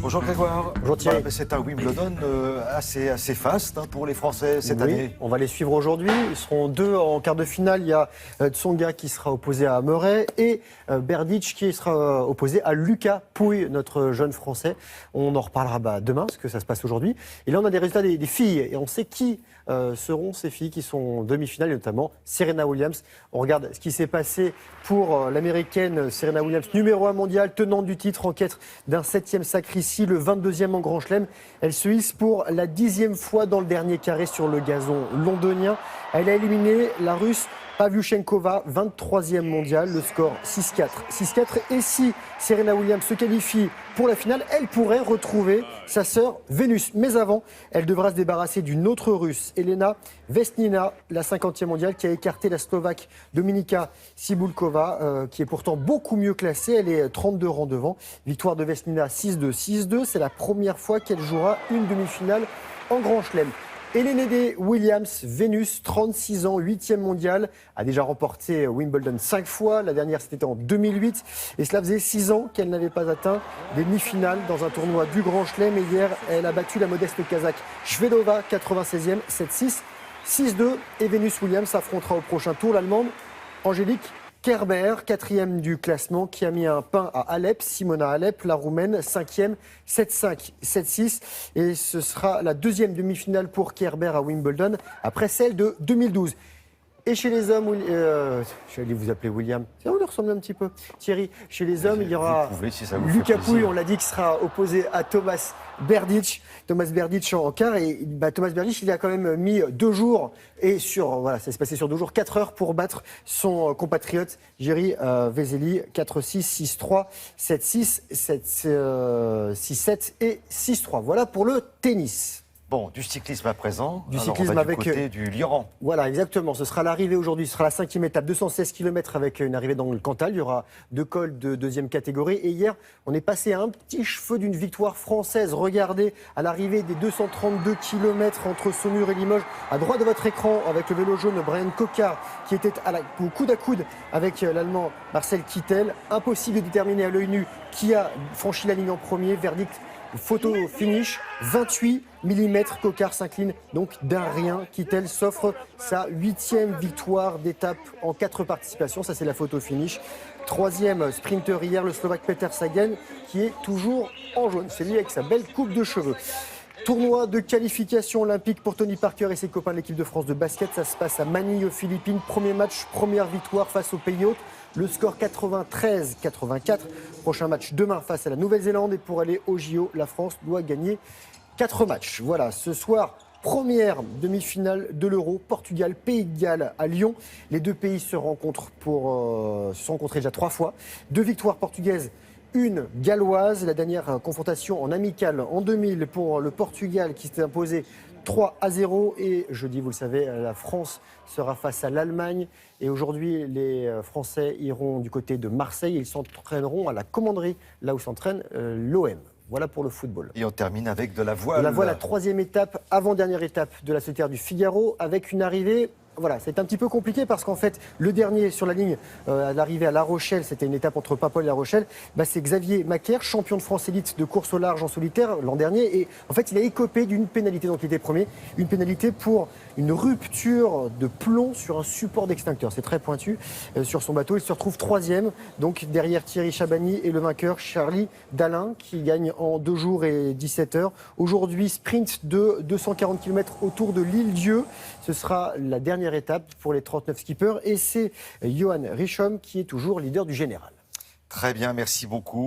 Bonjour Grégoire. Bonjour Thierry. Voilà, c'est un Wimbledon assez faste pour les Français cette année. On va les suivre aujourd'hui. Ils seront deux en quart de finale. Il y a Tsonga qui sera opposé à Murray et Berdych qui sera opposé à Lucas Pouille, notre jeune Français. On en reparlera demain, parce que ça se passe aujourd'hui. Et là, on a des résultats des filles. Et on sait qui seront ces filles qui sont en demi-finale, et notamment Serena Williams. On regarde ce qui s'est passé pour l'américaine Serena Williams, numéro 1 mondial, tenante du titre en quête d'un 7e sacre ici, le 22e en Grand Chelem. Elle se hisse pour la 10e fois dans le dernier carré sur le gazon londonien. Elle a éliminé la Russe Pavlyuchenkova, 23e mondiale, le score 6-4. 6-4. Et si Serena Williams se qualifie pour la finale, elle pourrait retrouver sa sœur Vénus. Mais avant, elle devra se débarrasser d'une autre Russe, Elena Vesnina, la 50e mondiale, qui a écarté la Slovaque Dominika Cibulková, qui est pourtant beaucoup mieux classée. Elle est 32 rangs devant. Victoire de Vesnina 6-2, 6-2. C'est la première fois qu'elle jouera une demi-finale en Grand Chelem. Elénédé Williams, Vénus, 36 ans, 8e mondiale, a déjà remporté Wimbledon 5 fois. La dernière, c'était en 2008. Et cela faisait 6 ans qu'elle n'avait pas atteint des demi-finales dans un tournoi du Grand Chelem. Et hier, elle a battu la modeste Kazakh Shvedova, 96e, 7-6, 6-2. Et Venus Williams affrontera au prochain tour l'Allemande Angélique Kerber, 4e du classement, qui a mis un pain à Alep, Simona Alep, la Roumaine, 5e, 7-5, 7-6. Et ce sera la deuxième demi-finale pour Kerber à Wimbledon, après celle de 2012. Et chez les hommes, je vais vous appeler William, ça vous ressemble un petit peu. Thierry, chez les hommes, il y aura Lucas Pouille, on l'a dit, qui sera opposé à Thomas Berdych. Thomas Berdych en quart. Et Thomas Berdych, il a quand même mis 2 jours, et ça s'est passé sur 2 jours, 4 heures pour battre son compatriote Jiří Veselý, 4-6, 6-3, 7-6, 6-7 et 6-3. Voilà pour le tennis. Bon, du cyclisme à présent. Du Alors cyclisme on va avec du côté du Lioran. Voilà, exactement. Ce sera l'arrivée aujourd'hui. Ce sera la 5e étape, 216 km avec une arrivée dans le Cantal. Il y aura 2 cols de 2e catégorie. Et hier, on est passé à un petit cheveu d'une victoire française. Regardez, à l'arrivée des 232 km entre Saumur et Limoges, à droite de votre écran, avec le vélo jaune, Brian Coquard, qui était au coude à coude avec l'Allemand Marcel Kittel. Impossible de déterminer à l'œil nu qui a franchi la ligne en premier. Verdict, photo finish, 28 mm, Coquard s'incline donc d'un rien. Kittel s'offre sa 8e victoire d'étape en 4 participations. Ça, c'est la photo finish. 3e sprinter hier, le Slovaque Peter Sagan, qui est toujours en jaune. C'est lui avec sa belle coupe de cheveux. Tournoi de qualification olympique pour Tony Parker et ses copains de l'équipe de France de basket. Ça se passe à Manille aux Philippines. Premier match, première victoire face aux pays hôtes. Le score 93-84. Prochain match demain face à la Nouvelle-Zélande. Et pour aller au JO, la France doit gagner 4 matchs. Voilà, ce soir, première demi-finale de l'Euro. Portugal, Pays de Galles à Lyon. Les deux pays se rencontrent se sont rencontrés déjà 3 fois. 2 victoires portugaises, une galloise. La dernière confrontation en amical en 2000 pour le Portugal qui s'est imposé 3-0. Et jeudi, vous le savez, la France sera face à l'Allemagne. Et aujourd'hui, les Français iront du côté de Marseille. Ils s'entraîneront à la commanderie, là où s'entraîne l'OM. Voilà pour le football. Et on termine avec de la voile. La voile, la 3e étape, avant-dernière étape de la solitaire du Figaro, avec une arrivée. Voilà, c'est un petit peu compliqué parce qu'en fait, le dernier sur la ligne à l'arrivée à La Rochelle, c'était une étape entre Paimpol et La Rochelle, c'est Xavier Macaire, champion de France élite de course au large en solitaire l'an dernier. Et en fait, il a écopé d'une pénalité, donc il était premier, une pénalité pour une rupture de plomb sur un support d'extincteur. C'est très pointu sur son bateau. Il se retrouve 3e, donc derrière Thierry Chabagny et le vainqueur Charlie Dalin, qui gagne en 2 jours et 17 heures. Aujourd'hui, sprint de 240 km autour de l'Île-Dieu. Ce sera la dernière étape pour les 39 skippers et c'est Johan Richomme qui est toujours leader du général. Très bien, merci beaucoup.